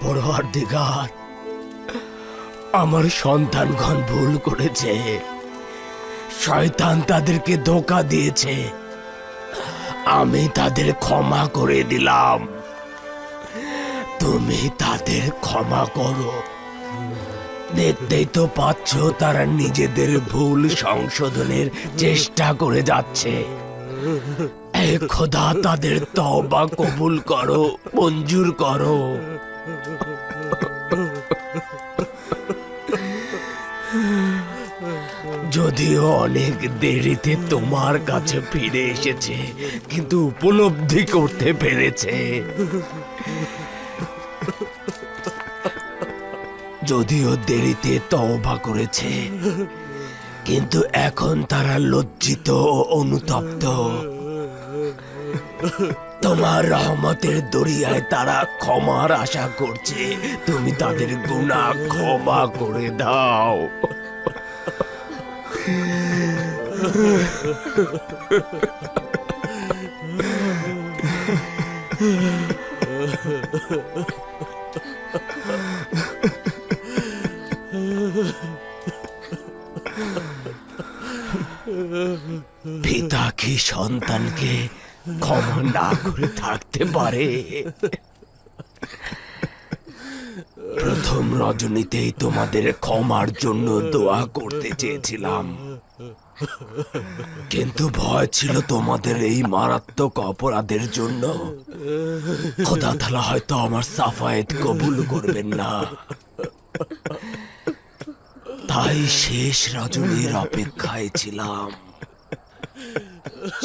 পরওয়ারদিগার, আমার সন্তানগণ ভুল করেছে। শয়তান তাদেরকে ধোঁকা দিয়েছে, আমি তাদের ক্ষমা করে দিলাম। তুমি তাদের ক্ষমা করো। দেখতেই তো পাচ্ছ তারা নিজেদের ভুল সংশোধনের চেষ্টা করে যাচ্ছে। হে খোদা, তাদের তওবা কবুল করো, মঞ্জুর করো। যদিও অনেক দেরিতে তোমার কাছে ফিরে এসেছে, কিন্তু উপলব্ধি করতে পেরেছে। যদিও দেরিতে তওবা করেছে, কিন্তু এখন তারা লজ্জিত ও অনুতপ্ত। তোমার রহমতের দরিয়ায় তারা ক্ষমার আশা করছে। তুমি তাদের গুনাহ ক্ষমা করে দাও। পিতা কি সন্তানকে ক্ষমা না করে থাকতে পারে? প্রথম রজনীতেই তোমাদের ক্ষমার জন্য দোয়া করতে চেয়েছিলাম, কিন্তু ভয় ছিল তোমাদের এই মারাত্মক অপরাধের জন্য খোদা তাআলা হয়তো আমার সাফায়েত কবুল করবেন না। তাই শেষ রজনীর অপেক্ষায় ছিলাম।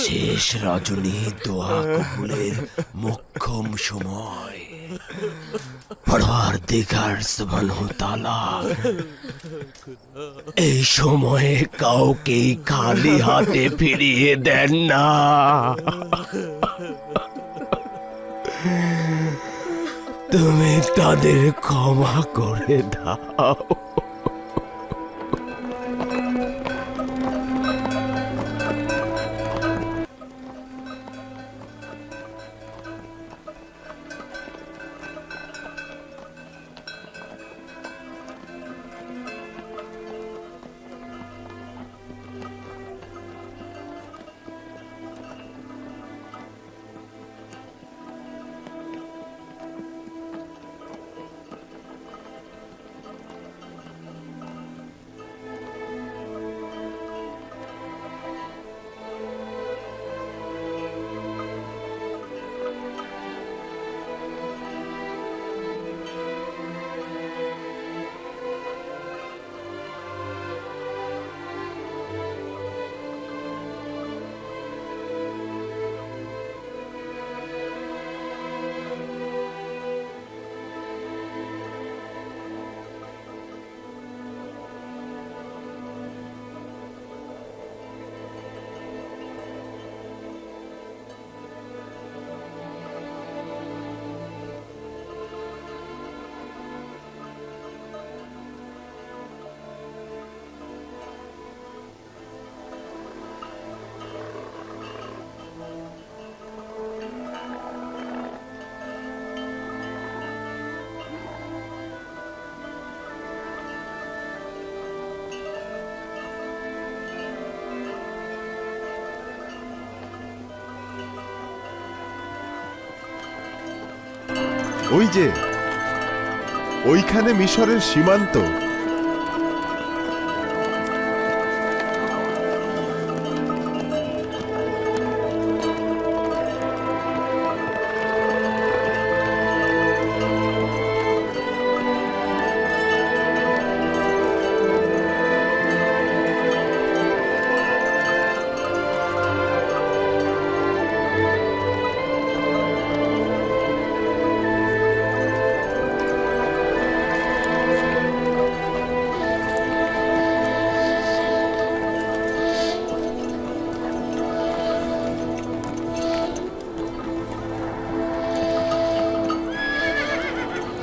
শেষ রজনী দোয়া কবুলের মোক্ষম সময়। পরওয়ারদিগার সুবহানাহু ওয়া তাআলা এই সময়ে কাউকে খালি হাতে ফিরিয়ে দেন না। তুমি তাদের ক্ষমা করে দাও। ওই যে ওইখানে মিশরের সীমান্ত।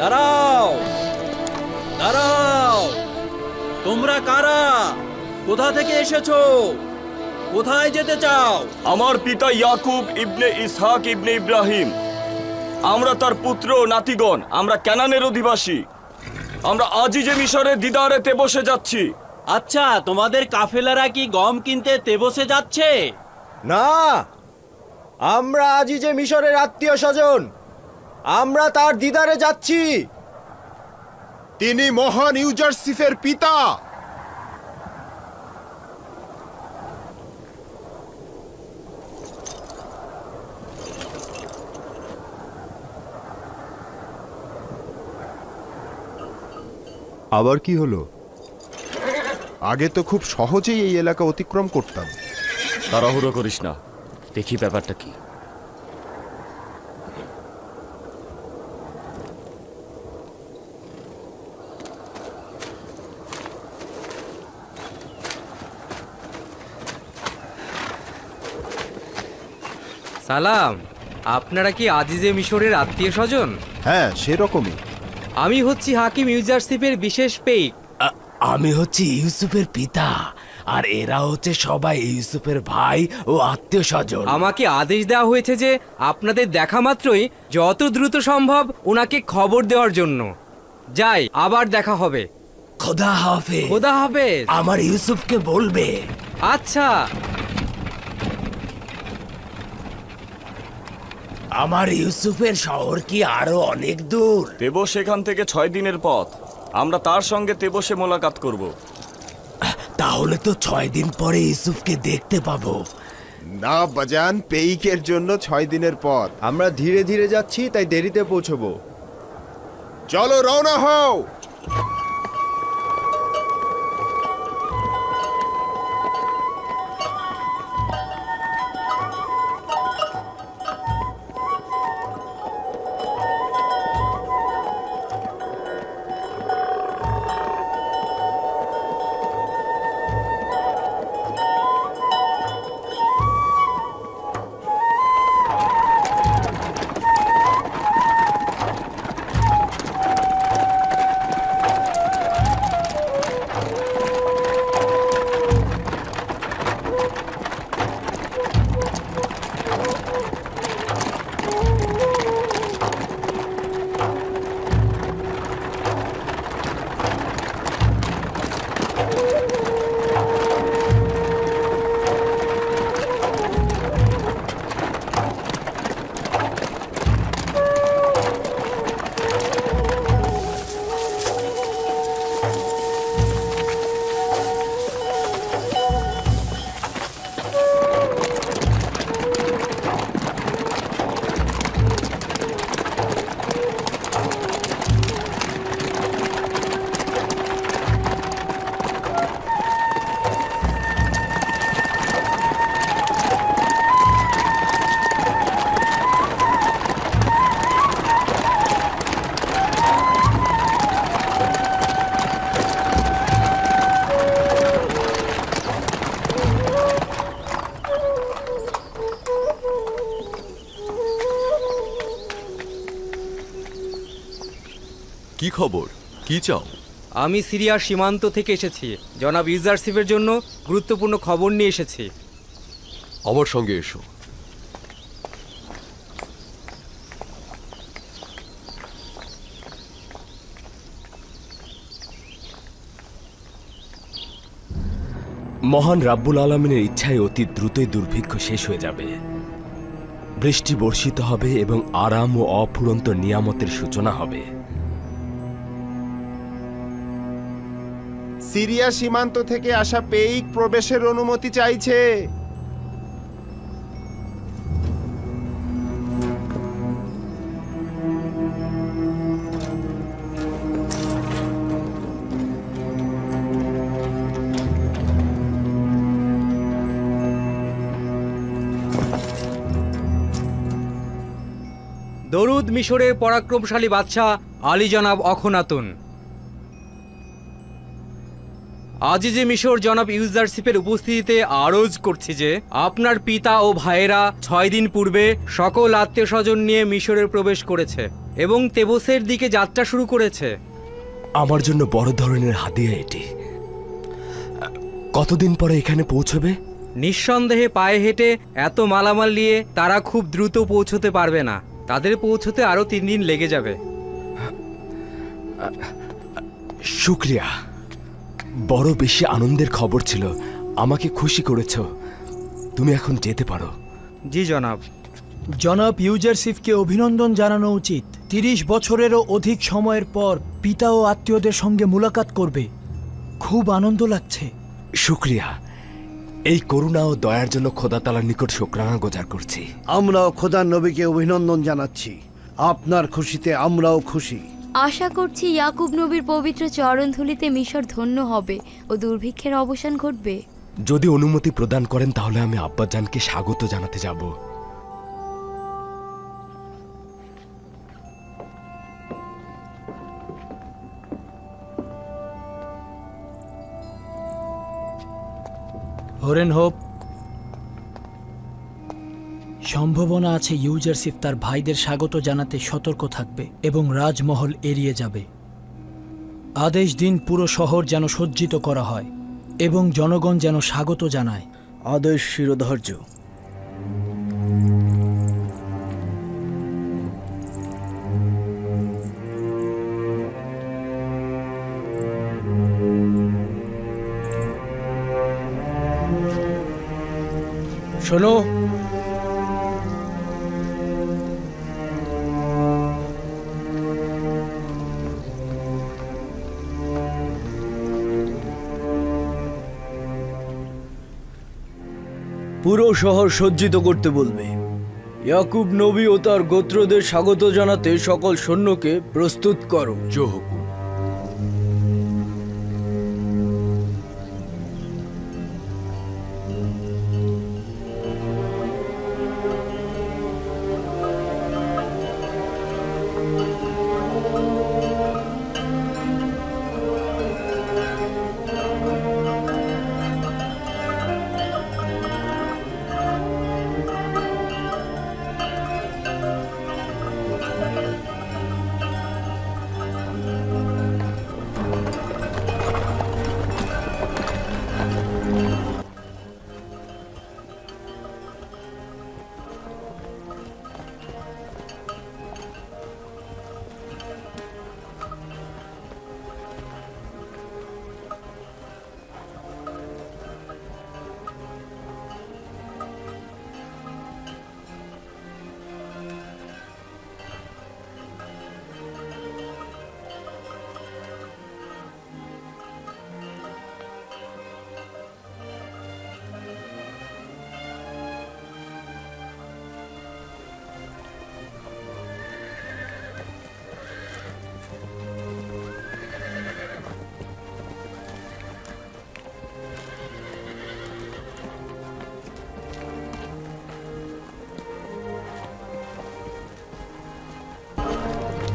দাঁড়াও, দাঁড়াও! তোমরা কারা? কোথা থেকে এসেছো? কোথায় যেতে চাও? আমার পিতা ইয়াকুব ইবনে ইসহাক ইবনে ইব্রাহিম, আমরা তার পুত্র ও নাতিগণ। আমরা কানানের অধিবাসী। আমরা আজই যে মিশরের দিদারেতে বসে যাচ্ছি। আচ্ছা, তোমাদের কাফেলারা কি গম কিনতে তেবসে যাচ্ছে? না, আমরা আজই যে মিশরের আত্মীয় স্বজন, আমরা তার দিদারে যাচ্ছি। তিনি মহান ইউজারসিফের পিতা। আবার কি হলো? আগে তো খুব সহজেই এই এলাকা অতিক্রম করতাম। তাড়াহুড়ো করিস না, দেখি ব্যাপারটা কি। সালাম, আপনারা কি আজিজে মিশরের আত্মীয় স্বজন? হ্যাঁ, সেরকমই। আমি হচ্ছি হাকিম ইউজারশিপের বিশেষ পেইক। আমি হচ্ছি ইউসুফের পিতা, আর এরা হচ্ছে সবাই ইউসুফের ভাই ও আত্মীয় স্বজন। আমাকে আদেশ দেওয়া হয়েছে যে আপনাদের দেখা মাত্রই যত দ্রুত সম্ভব ওনাকে খবর দেওয়ার জন্য। যাই, আবার দেখা হবে। খোদা হাফেজ। খোদা হাফেজ। আমার ইউসুফকে বলবে। আচ্ছা। আমার ইউসুফের শহর কি আরো অনেক দূর? তেবস সেখান থেকে 6 দিনের পথ। আমরা তার সঙ্গে তেবসে মোলাকাত করব। তাহলে তো 6 দিন পরে ইউসুফকে দেখতে পাবো। না বাজান, পেইকের জন্য 6 দিনের পথ। আমরা ধীরে ধীরে যাচ্ছি, তাই দেরিতে পৌঁছবো। চলো, রওনা হও। কি খবর? কি চাও? আমি সিরিয়ার সীমান্ত থেকে এসেছি। জনাব ইউজারশিপের জন্য গুরুত্বপূর্ণ খবর নিয়ে এসেছি। আমার সঙ্গে এসো। মহান রাব্বুল আলামিনের ইচ্ছায় অতি দ্রুতই দুর্ভিক্ষ শেষ হয়ে যাবে। বৃষ্টি বর্ষিত হবে এবং আরাম ও অফুরন্ত নিয়ামতের সূচনা হবে। সিরিয়া সীমান্ত থেকে আসা পেইক প্রবেশের অনুমতি চাইছে। দরুদ মিশরের পরাক্রমশালী বাদশাহ আলী জনাব অখনাতুন। আজিজে মিশর জনাব ইউজারশিপের উপস্থিতিতে আরজ করছি যে আপনার পিতা ও ভাইয়েরা 6 দিন পূর্বে সকল আত্মীয় স্বজন নিয়ে মিশরে প্রবেশ করেছে এবং তেবসের দিকে যাত্রা শুরু করেছে। আমার জন্য বড় ধরনের হাদিয়া এটি। কতদিন পরে এখানে পৌঁছবে? নিঃসন্দেহে পায়ে হেঁটে এত মালামাল নিয়ে তারা খুব দ্রুত পৌঁছতে পারবে না। তাদের পৌঁছতে আরো 3 দিন লেগে যাবে। শুক্রিয়া, বড় বেশি আনন্দের খবর ছিল। আমাকে খুশি করেছ। তুমি এখন যেতে পারো। জি জনাব। জনাব ইউজারশিপকে অভিনন্দন জানানো উচিত। 30 বছরেরও অধিক সময়ের পর পিতা ও আত্মীয়দের সঙ্গে মুলাকাত করবে। খুব আনন্দ লাগছে। শুক্রিয়া। এই করুণা ও দয়ার জন্য খোদা তাআলার নিকট শুকরানা গুজার করছি। আমরাও খোদার নবীকে অভিনন্দন জানাচ্ছি। আপনার খুশিতে আমরাও খুশি। আশা করছি ইয়াকুব নবীর পবিত্র চরণধুলিতে মিশর ধন্য হবে ও দুর্ভিক্ষের অবসান ঘটবে। যদি অনুমতি প্রদান করেন তাহলে আমি আব্বাজানকে স্বাগত জানাতে যাব। হরেন হোপ, সম্ভাবনা আছে ইউজারশিপ তার ভাইদের স্বাগত জানাতে সতর্ক থাকবে এবং রাজমহল এড়িয়ে যাবে। আদেশ দিন পুরো শহর যেন সজ্জিত করা হয় এবং জনগণ যেন স্বাগত জানায়। আদেশ শিরোধার্য। শোনো, পুরো শহর সজ্জিত করতে বলবে। ইয়াকুব নবী ও তার গোত্রদের স্বাগত জানাতে সকল সৈন্যকে প্রস্তুত করো। জো হুকুম।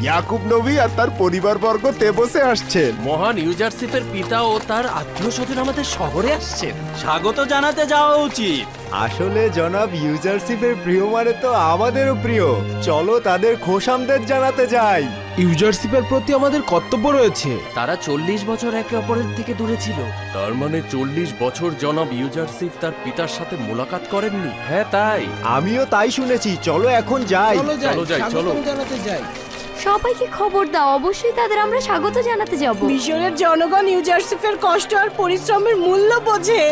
ইয়াকুব নবী আর তার পরিবারবর্গ তেবসে আসছেন। মহান ইউজারশিপের পিতা ও তার আত্মীয় স্বজন আমাদের শহরে আসছেন। স্বাগত জানাতে যাওয়া উচিত। আসলে জনাব ইউজারশিপের প্রিয় মানে তো আমাদেরও প্রিয়। চলো তাদের খোশামদের জানাতে যাই। ইউজারশিপের প্রতি আমাদের কর্তব্য রয়েছে। তারা 40 বছর একে অপরের থেকে দূরে ছিল। তার মানে 40 বছর জনাব ইউজারশিপ তার পিতার সাথে মোলাকাত করেননি। হ্যাঁ তাই। আমিও তাই শুনেছি। চলো এখন যাই। চলো যাই, চলো। সবাইকে খবর দাও, অবশ্যই তাদের আমরা স্বাগত জানাতে যাব। মিশরের জনগণ ইউজারশিপের কষ্ট আর পরিশ্রমের মূল্য বোঝে,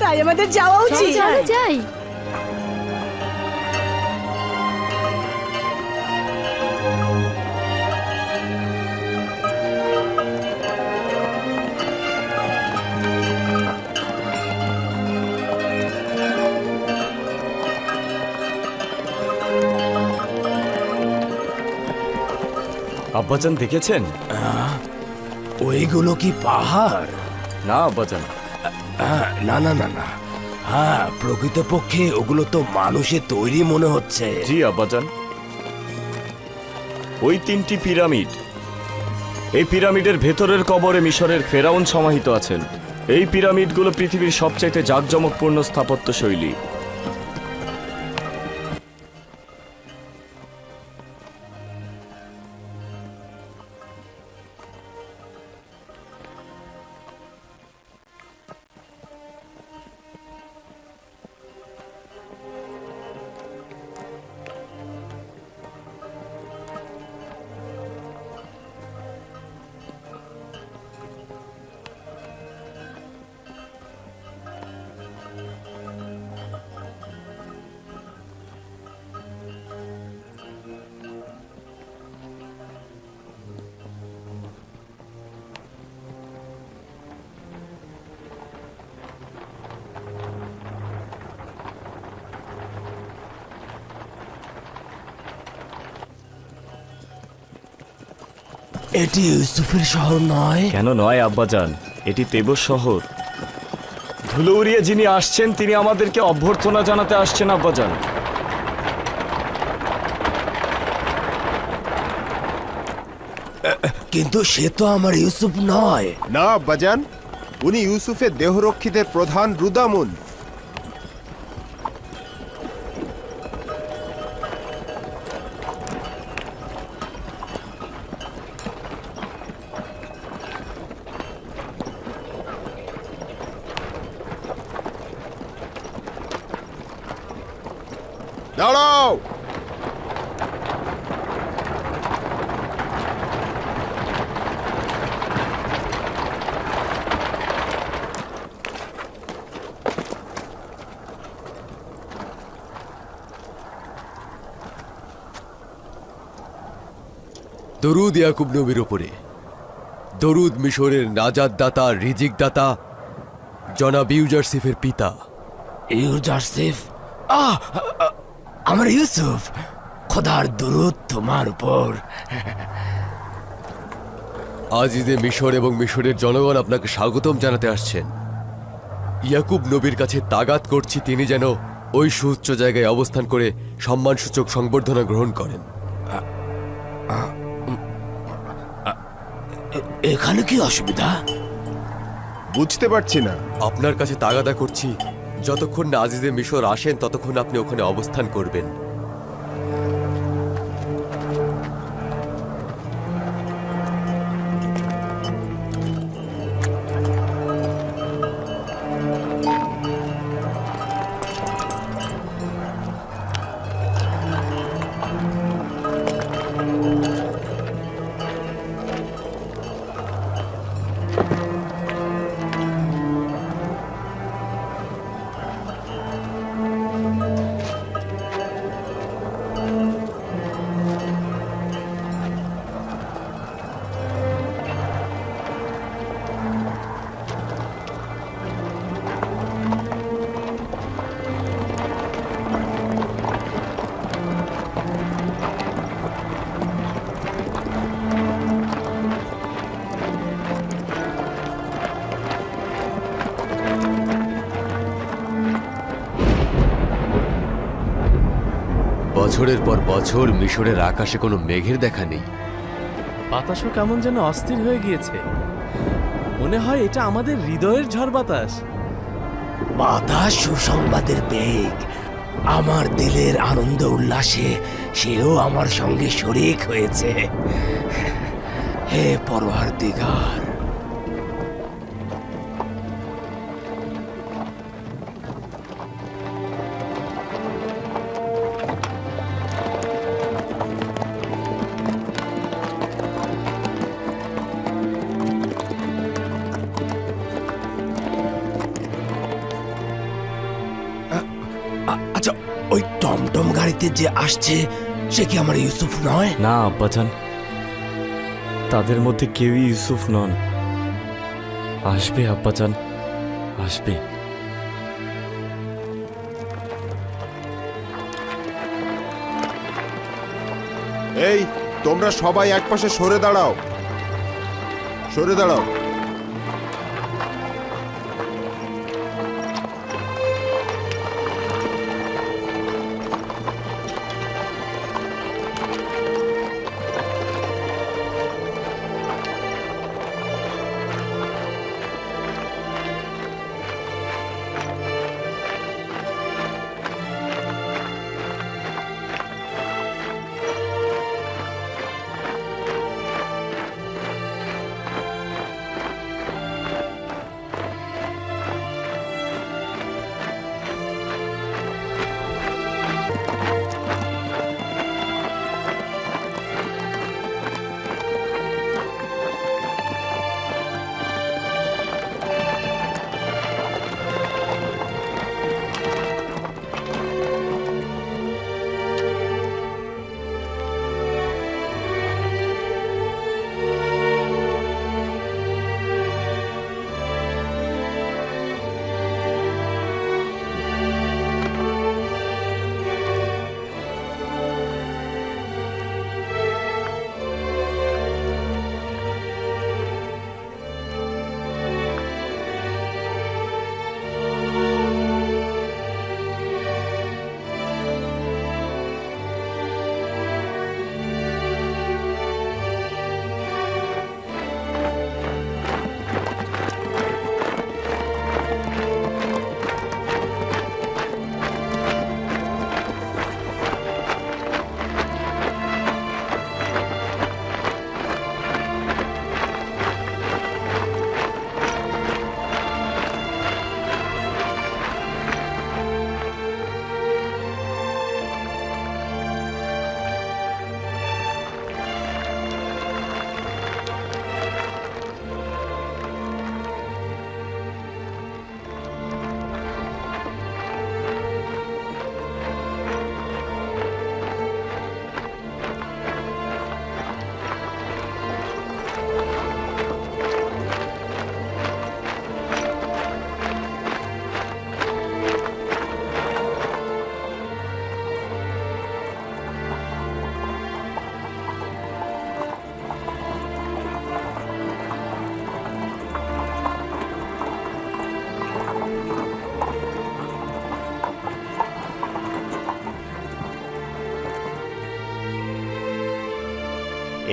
তাই আমাদের যাওয়া উচিত। চলো যাই। আব্বাজান দেখেছেন? ওইগুলো কি পাহাড়? না আব্বাজান। না না না না, হ্যাঁ প্রকৃতপক্ষে ওগুলো তো মানুষের তৈরি মনে হচ্ছে। জি আব্বাজান, ওই 3টি পিরামিড, এই পিরামিডের ভেতরের কবরে মিশরের ফেরাউন সমাহিত আছেন। এই পিরামিডগুলো পৃথিবীর সবচাইতে জাঁকজমকপূর্ণ স্থাপত্য শৈলী। এটি ইউসুফের শহর নয়? কেন নয় আব্বাজান, এটি তেবস শহর। ধুলো উড়িয়ে যিনি আসছেন তিনি আমাদেরকে অভ্যর্থনা জানাতে আসছেন আব্বাজান। কিন্তু সে তো আমার ইউসুফ নয়। না আব্বাজান, উনি ইউসুফের দেহরক্ষীদের প্রধান রুদামুন। দাঁড়াও! দরুদ ইয়াকুব নবীর ওপরে, দরুদ মিশরের নাজাত দাতা, রিজিক দাতা, জনাব ইউজারসিফের পিতা। ইউজারসিফ? আমার ইউসুফ, খোদার দরুদ তোমার উপর। আজিজে মিশর এবং মিশরের জনগণ আপনাকে স্বাগতম জানাতে আসছেন। ইয়াকুব নবীর কাছে তাগাত করছি তিনি যেন ওই সুউচ্চ জায়গায় অবস্থান করে সম্মানসূচক সংবর্ধনা গ্রহণ করেন। এখানে কি অসুবিধা? বুঝতে পারছি না। আপনার কাছে তাগাদা করছি, যতক্ষণ না আজিজে মিশর আসেন ততক্ষণ আপনি ওখানে অবস্থান করবেন। বছরের পর বছর মিশরের আকাশে কোনো মেঘের দেখা নেই। বাতাসও কেমন যেন অস্থির হয়ে গিয়েছে। মনে হয় এটা আমাদের হৃদয়ের ঝড় বাতাস। বাতাস সুসংবাদের বেগ। আমার দিলের আনন্দ উল্লাসে সেও আমার সঙ্গে শরিক হয়েছে। হে পরওয়ারদিগার, আচ্ছা ওই টমটম গাড়িতে যে আসছে সে কি আমার ইউসুফ নয়? না আব্বাজান, তাদের মধ্যে কেউই ইউসুফ নন। আসবে আব্বাজান, আসবে। এই তোমরা সবাই একপাশে সরে দাঁড়াও, সরে দাঁড়াও।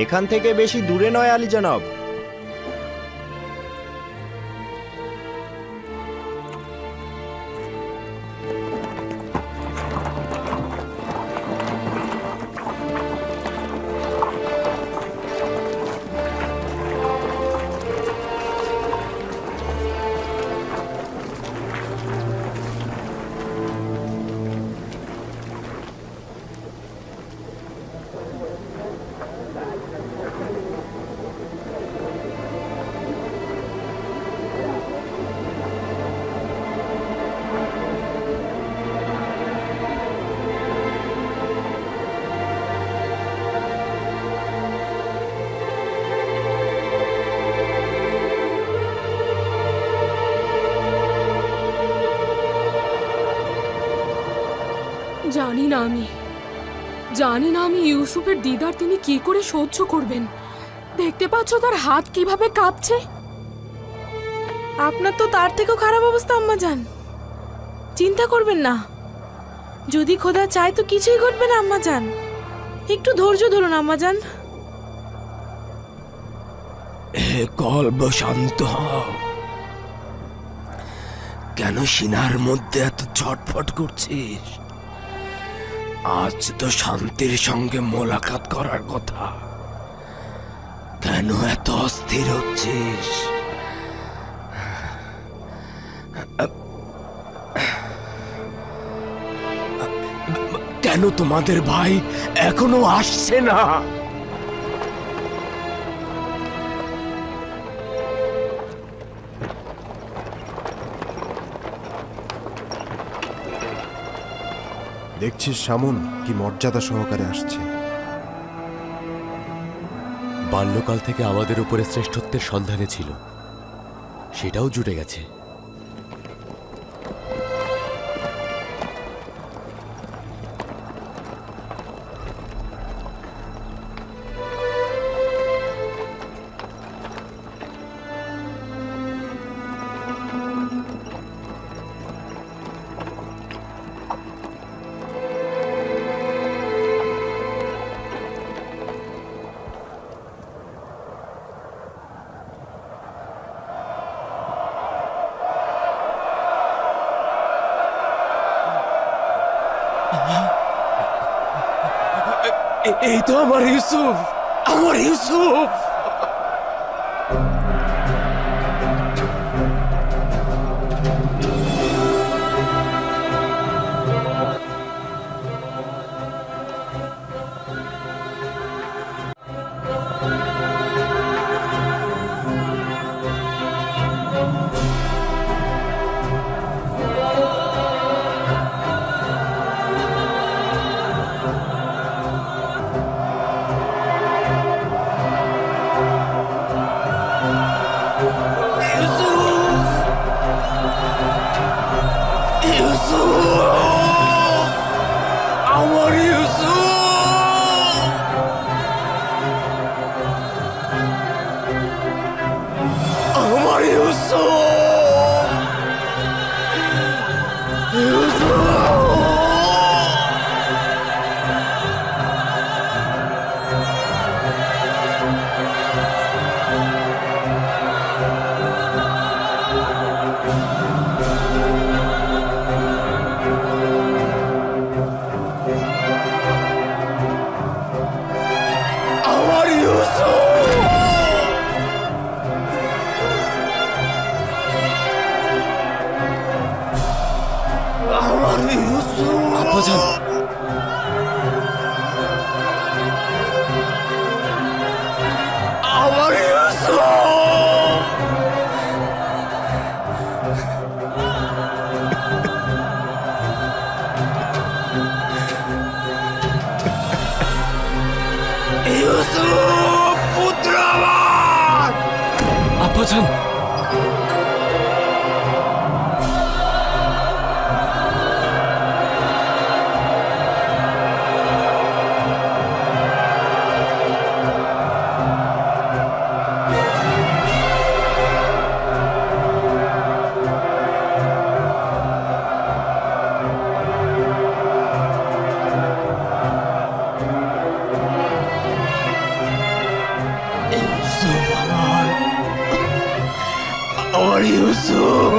এখান থেকে বেশি দূরে নয় আলী জনাব। জানি না আমি ইউসুফের দিদার তিনি কি করে সহ্য করবেন। দেখতে পাচ্ছ তার হাত কিভাবে কাঁপছে। আপনার তো তার থেকেও খারাপ অবস্থা আম্মা জান। চিন্তা করবেন না, যদি খোদা চায় তো কিছুই ঘটবে না আম্মা জান। একটু ধৈর্য ধরুন আম্মা জান। কলব শান্ত হও। কেন সিনার মধ্যে এত ছটফট করছিস? আজ তো শান্তির সঙ্গে মোলাকাত করার কথা, কেন এত অস্থির হচ্ছিস? কেন তোমাদের ভাই এখনো আসছে না? দেখছিস সামুন কি মর্যাদা সহকারে আসছে। বাল্যকাল থেকে আমাদের উপরে শ্রেষ্ঠত্বের সন্ধানে ছিল, সেটাও জুটে গেছে। এই তো আমার ইউসুফ, আমার ইউসুফ। আমার ইউসুফ, আমার ইউসুফ, আমার ইউসুফ, আমার ইউসুফ। আব্বাজান, আমার ইউসুফ, ইউসুফ পুত্র আমার। আব্বাজান, ইউসুফ আমার, আমার ইউসুফ,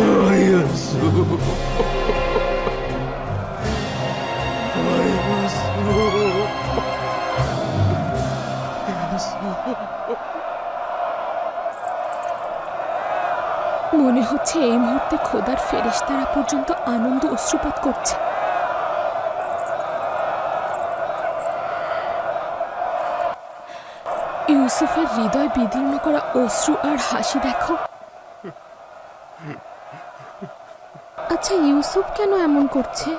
আমার ইউসুফ, আমার মনে হচ্ছে এই মুহূর্তে খোদার ফেরেশতারা পর্যন্ত আনন্দ অশ্রুপাত করছে। ইউসুফের হৃদয় বিদীর্ণ করা অশ্রু আর হাসি দেখো। আচ্ছা, ইউসুফ কেন এমন করছে?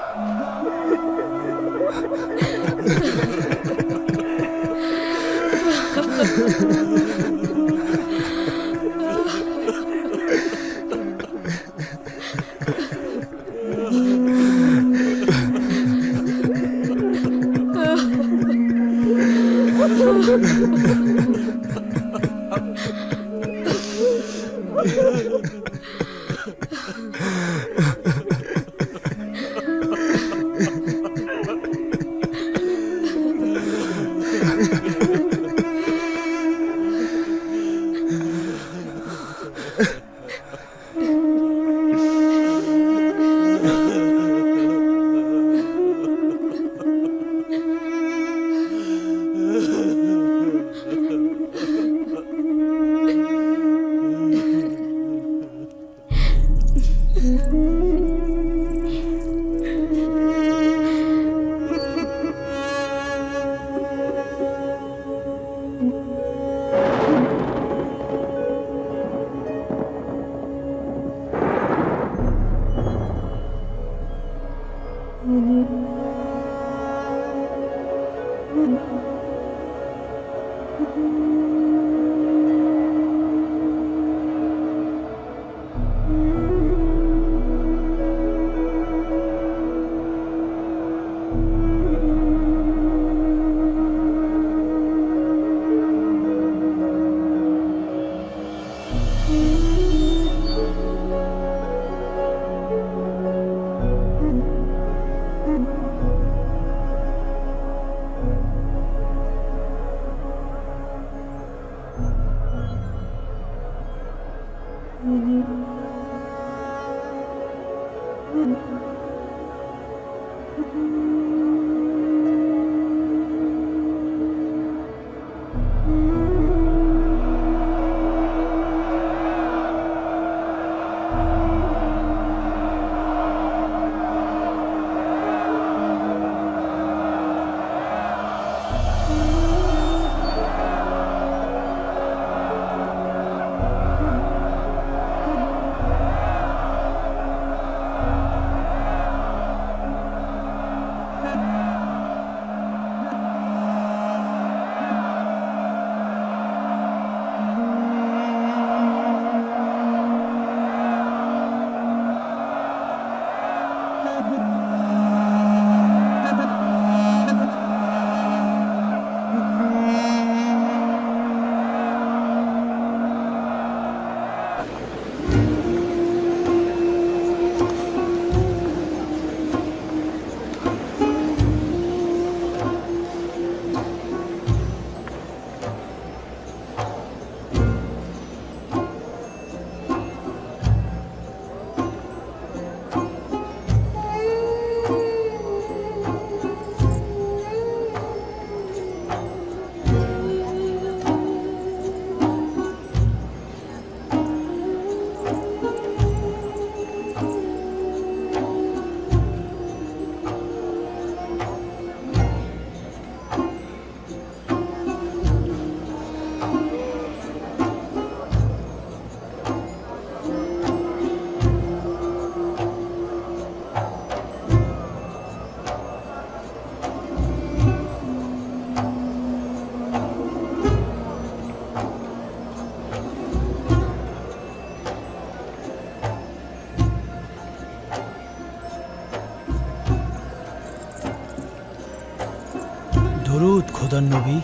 খোদার নবী।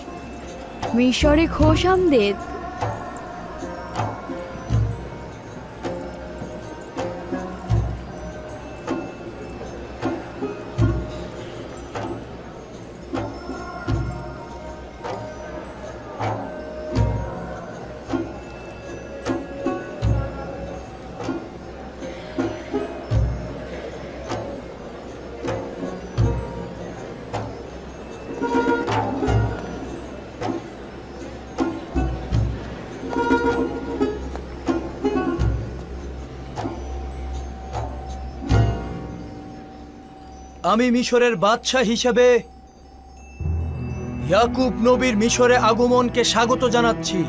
মিশরে খোশামদেদ। আমি মিশরের বাদশাহ হিসেবে ইয়াকুব নবীর মিশরে আগমনকে স্বাগত জানাচ্ছি।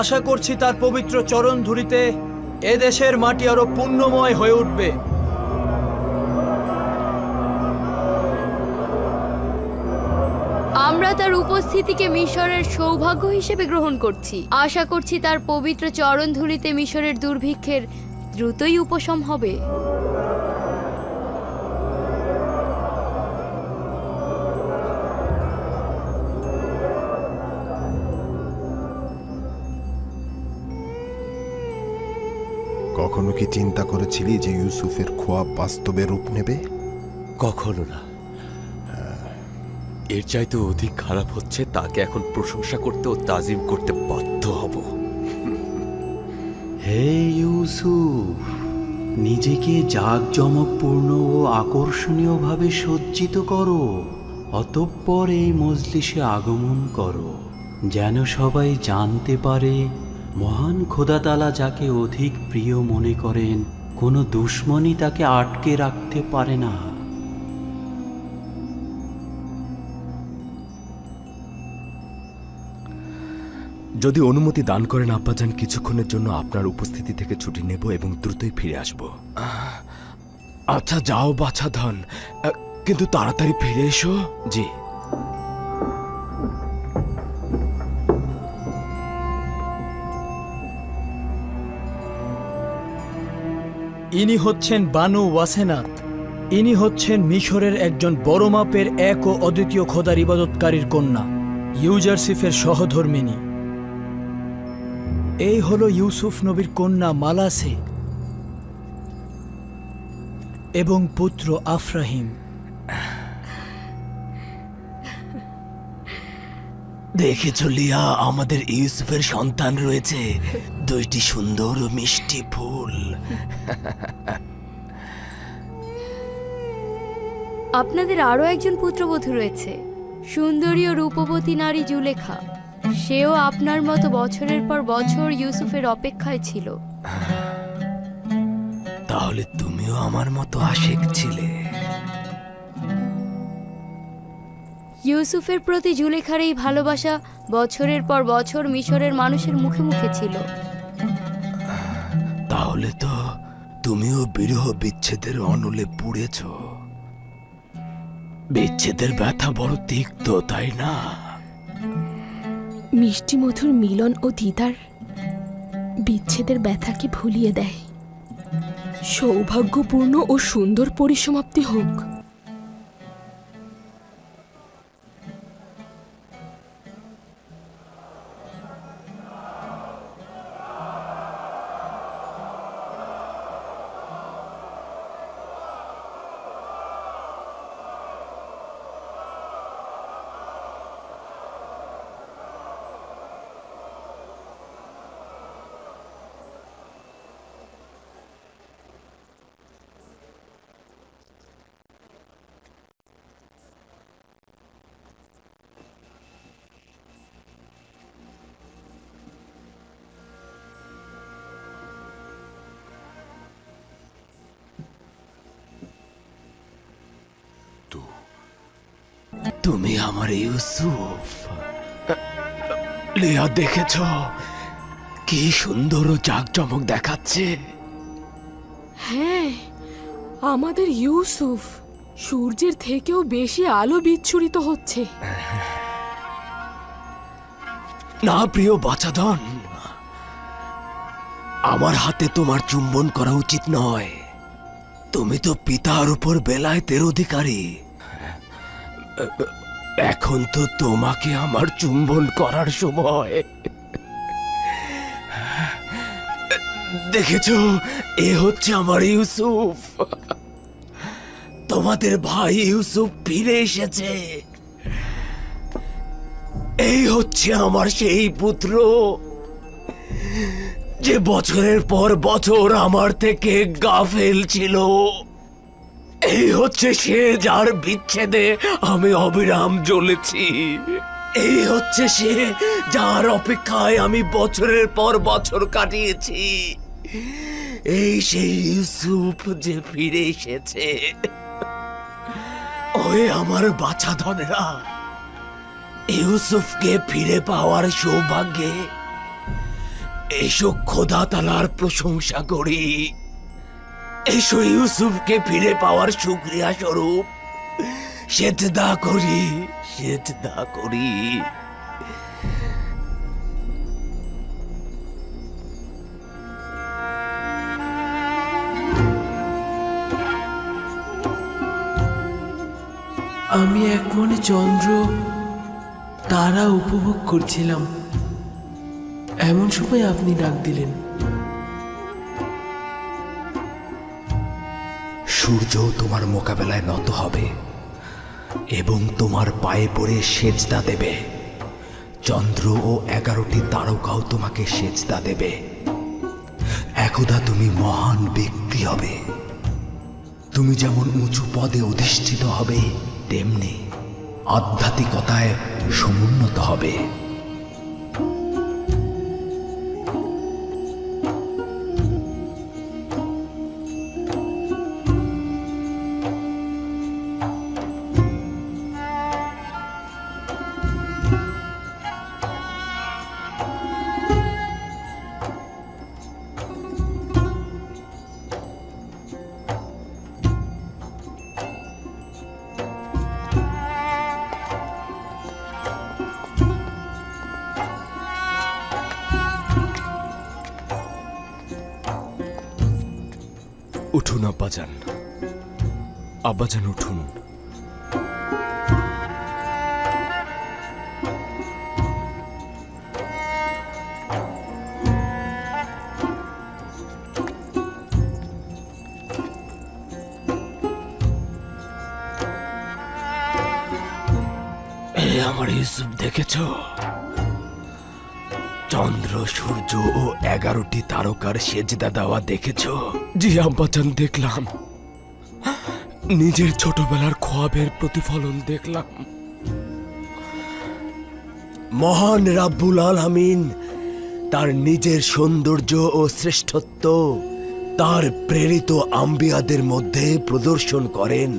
আশা করছি তার পবিত্র চরণ ধুলিতে এদেশের মাটি আরো পুণ্যময় হয়ে উঠবে। আমরা তার উপস্থিতিকে মিশরের সৌভাগ্য হিসেবে গ্রহণ করছি। আশা করছি তার পবিত্র চরণ ধুলিতে মিশরের দুর্ভিক্ষের দ্রুতই উপশম হবে। কখনো কি চিন্তা করেছিলি যে ইউসুফের খোয়াব বাস্তবে রূপ নেবে? কখনো না। এর চাইতে অধিক খারাপ হচ্ছে, তাকে এখন প্রশংসা করতে ও তাজিম করতে বাধ্য হব। হে ইউসুফ, নিজেকে জাঁকজমকপূর্ণ ও আকর্ষণীয়ভাবে সজ্জিত করো, অতঃপর এই মজলিসে আগমন করো, যেন সবাই জানতে পারে মহান খোদাতালা যাকে অধিক প্রিয় মনে করেন, কোনো দুশ্মনই তাকে আটকে রাখতে পারে না। যদি অনুমতি দান করেন আব্বাজান, কিছুক্ষণের জন্য আপনার উপস্থিতি থেকে ছুটি নেব এবং দ্রুতই ফিরে আসব। আচ্ছা যাও বাছা ধন, কিন্তু তাড়াতাড়ি ফিরে এসো। জি। ইনি হচ্ছেন বানু ওয়াসেনাত। ইনি হচ্ছেন মিশরের একজন বড় মাপের এক ও অদ্বিতীয় খোদার ইবাদতকারীর কন্যা, ইউজারসিফের সহধর্মিনী। এই হলো ইউসুফ নবীর কন্যা মালাসে এবং পুত্র আফরাহিম। দেখেছ লিয়া, আমাদের ইউসুফের সন্তান রয়েছে, দুইটি সুন্দর ও মিষ্টি ফুল। আপনাদের আরও একজন পুত্রবধূ রয়েছে, সুন্দরী ও রূপবতী নারী জুলেখা। সেও আপনার মতো বছরের পর বছর ইউসুফের অপেক্ষায় ছিল। তাহলে তুমিও আমার মতো আশিক ছিলে। ইউসুফের প্রতি জুলেখার এই ভালোবাসা বছরের পর বছর মিশরের মানুষের মুখে মুখে ছিল। তাহলে তো তুমিও বিরহ বিচ্ছেদের অনলে পুড়েছ। বিচ্ছেদের ব্যথা বড় তিক্ত, তাই না? মিষ্টি মধুর মিলন ও দিদার বিচ্ছেদের ব্যথাকে ভুলিয়ে দেয়। সৌভাগ্যপূর্ণ ও সুন্দর পরিসমাপ্তি হোক। তুমি আমার ইউসুফ। লিয়া, দেখেছ কি সুন্দর ও জাঁকজমক দেখাচ্ছে? হ্যাঁ, আমাদের ইউসুফ সূর্যের থেকেও বেশি আলো বিচ্ছুরিত হচ্ছে। না প্রিয় বাচাধন, আমার হাতে তোমার চুম্বন করা উচিত নয়। তুমি তো পিতার উপর বেলায়েতের অধিকারী। এখন তো তোমাকে আমার চুম্বন করার সময়। দেখেছো, এ হচ্ছে আমার ইউসুফ। তোমাদের ভাই ইউসুফ ফিরে এসেছে। এই হচ্ছে আমার সেই পুত্র, যে বছরের পর বছর আমার থেকে গাফেল ছিল। এই হচ্ছে সে, যার বিচ্ছেদে আমি অবিরাম জ্বলেছি। এই হচ্ছে সে, যার অপেক্ষায় আমি বছরের পর বছর কাটিয়েছি। এই সেই ইউসুফ যে ফিরে এসেছে। ওই আমার বাছাধনেরা, ইউসুফকে ফিরে পাওয়ার সৌভাগ্যে এসো খোদা তাআলার প্রশংসা করি। এসো ইউসুফকে ফিরে পাওয়ার শুকরিয়া স্বরূপ সেজদা করি, সেজদা করি। আমি এক মনে চন্দ্র তারা উপভোগ করছিলাম, এমন সময় আপনি ডাক দিলেন। সূর্য তোমার মোকাবেলায় নত হবে এবং তোমার পায়ে পড়ে সেজদা দেবে। চন্দ্র ও 11টি তারকাও তোমাকে সেজদা দেবে। একদা তুমি মহান ব্যক্তি হবে। তুমি যেমন উঁচু পদে অধিষ্ঠিত হবে, তেমনি আধ্যাত্মিকতায় সমুন্নত হবে। উঠুন আব্বাজান, আব্বাজান উঠুন। আমার ইউসুফ দেখেছ? চন্দ্র, সূর্য ও 11টি তারকার সেজদা দেওয়া দেখেছ? জি আব্বাজান, দেখলাম। নিজের ছোটবেলার খোয়াবের প্রতিফলন দেখলাম। মহান রাব্বুল আলামিন তার নিজের সৌন্দর্য ও শ্রেষ্ঠত্ব তার প্রেরিত আম্বিয়াদের মধ্যে প্রদর্শন করেন।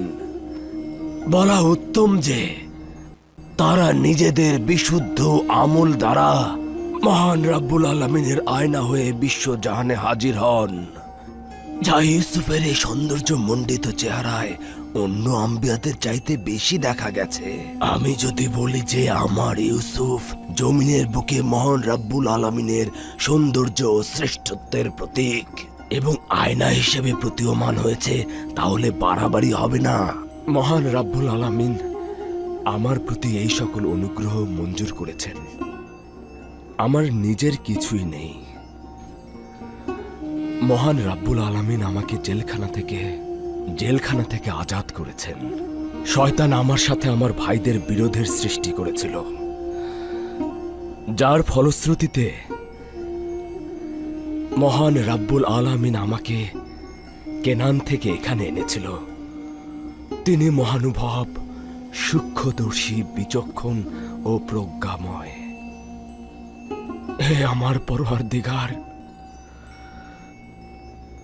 বলা উত্তম যে তারা নিজেদের বিশুদ্ধ আমল দ্বারা মহান রাব্বুল আলামিনের আয়না হয়ে বিশ্বজাহানে হাজির হন, যা ইউসুফের এই সৌন্দর্য মণ্ডিত চেহারায় অন্য আম্বিয়াদের চাইতে বেশি দেখা গেছে। আমি যদি বলি যে আমার ইউসুফ জমিনের বুকে মহান রাব্বুল আলামিনের সৌন্দর্য ও শ্রেষ্ঠত্বের প্রতীক এবং আয়না হিসেবে প্রতীয়মান হয়েছে, তাহলে বাড়াবাড়ি হবে না। মহান রাব্বুল আলামিন আমার প্রতি এই সকল অনুগ্রহ মঞ্জুর করেছেন। আমার নিজের কিছুই নেই। মহান রাব্বুল আলামিন আমাকে জেলখানা থেকে আজাদ করেছেন। শয়তান আমার সাথে আমার ভাইদের বিরোধের সৃষ্টি করেছিল, যার ফলশ্রুতিতে মহান রাব্বুল আলামিন আমাকে কেনান থেকে এখানে এনেছিল। তিনি মহানুভব, সূক্ষ্মদর্শী, বিচক্ষণ ও প্রজ্ঞাময়। হে আমার পরওয়ারদিগার,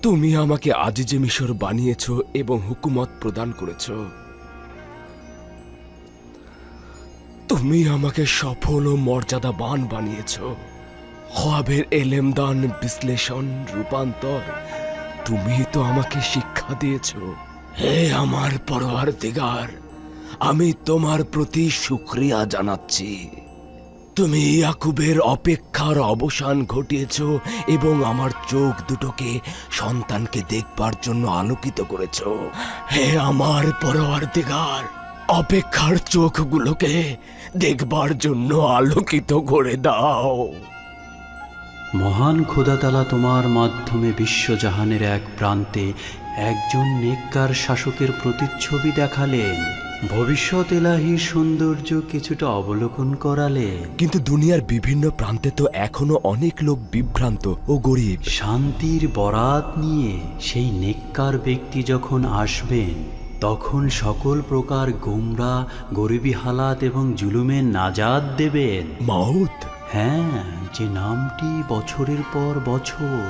তুমি আমাকে আজিজে মিশর বানিয়েছ এবং হুকুমত প্রদান করেছ। তুমি আমাকে সফল ও মর্যাদাবান বানিয়েছ। খোয়াবের এলেমদান, বিশ্লেষণ, রূপান্তর তুমি তো আমাকে শিক্ষা দিয়েছ। হে আমার পরওয়ারদিগার, আমি তোমার প্রতি শুকরিয়া জানাচ্ছি। তুমি ইয়াকুবের অপেক্ষার অবসান ঘটিয়েছ এবং আমার চোখ দুটোকে সন্তানকে দেখবার জন্য আলোকিত করেছ। হে আমার পরওয়ারদিগার, অপেক্ষার চোখগুলোকে দেখবার জন্য আলোকিত করে দাও। মহান খোদাতালা তোমার মাধ্যমে বিশ্বজাহানের এক প্রান্তে একজন নেককার শাসকের প্রতিচ্ছবি দেখালেন, ভবিষ্যৎ এলাহির সৌন্দর্য কিছুটা অবলোকন করালেন। কিন্তু দুনিয়ার বিভিন্ন প্রান্তে তো এখনো অনেক লোক বিভ্রান্ত ও গরিব। শান্তির বরাত নিয়ে সেই নেককার ব্যক্তি যখন আসবেন, তখন সকল প্রকার গোমরা, গরিবী হালাত এবং জুলুমের নাজাত দেবেন। মাউত? হ্যাঁ, যে নামটি বছরের পর বছর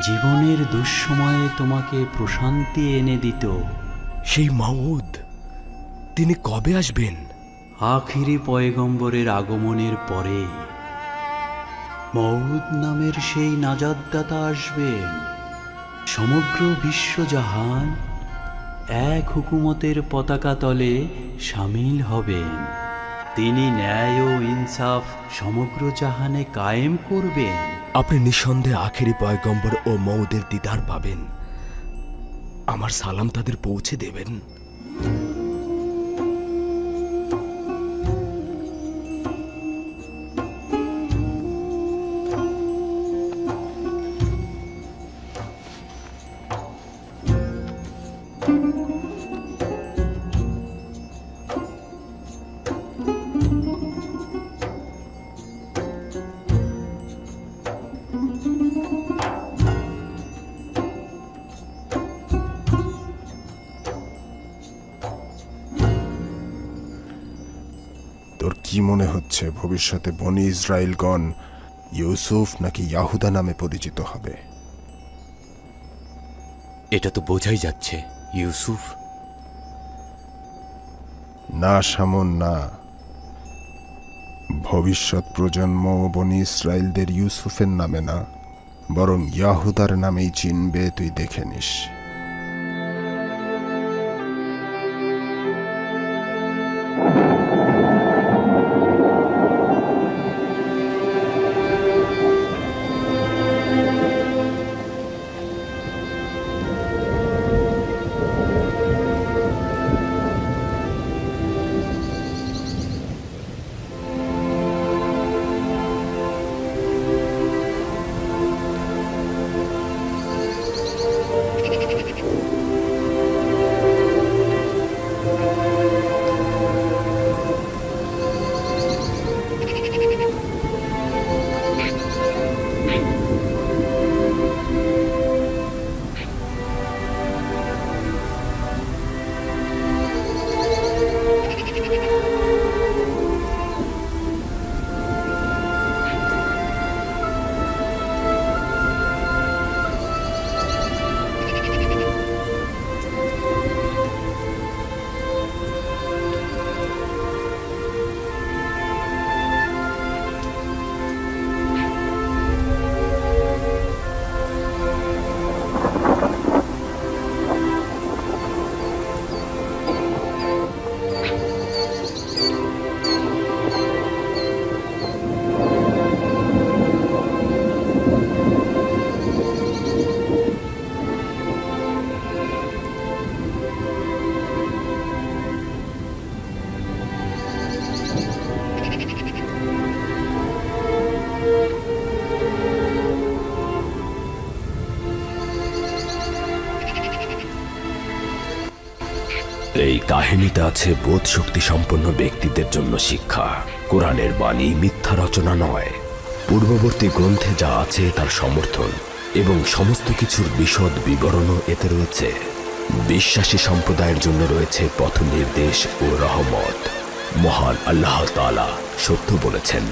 জীবনের দুঃসময়ে তোমাকে প্রশান্তি এনে দিত। সেই মাউদ, তিনি কবে আসবেন? আখিরি পয়গম্বরের আগমনের পরে মউদ নামের সেই নাজাতদাতা আসবেন। সমগ্র বিশ্বজাহান এক হুকুমতের পতাকা তলে সামিল হবেন। তিনি ন্যায় ও ইনসাফ সমগ্র জাহানে কায়েম করবেন। আপনি নিঃসন্দেহে আখেরি পয়গম্বর ও মউদের দিদার পাবেন। আমার সালাম তাদের পৌঁছে দেবেন। তোর কি মনে হচ্ছে ভবিষ্যতে বনি ইসরায়েলগণ ইউসুফ নাকি ইয়াহুদা নামে পরিচিত হবে? এটা তো বোঝাই যাচ্ছে ইউসুফ। না শামুন, না। ভবিষ্যৎ প্রজন্ম বনি ইসরায়েলদের ইউসুফের নামে না, বরং ইয়াহুদার নামেই চিনবে, তুই দেখে নিস। এই কাহিনীতে আছে বোধ শক্তি সম্পন্ন ব্যক্তিদের জন্য শিক্ষা। কোরআনের বাণী মিথ্যা রচনা নয়। পূর্ববর্তী গ্রন্থে যা আছে তার সমর্থন এবং সমস্ত কিছুর বিশদ বিবরণও এতে রয়েছে। বিশ্বাসী সম্প্রদায়ের জন্য রয়েছে পথ নির্দেশ ও রহমত। মহান আল্লাহ তাআলা সত্য বলেছেন।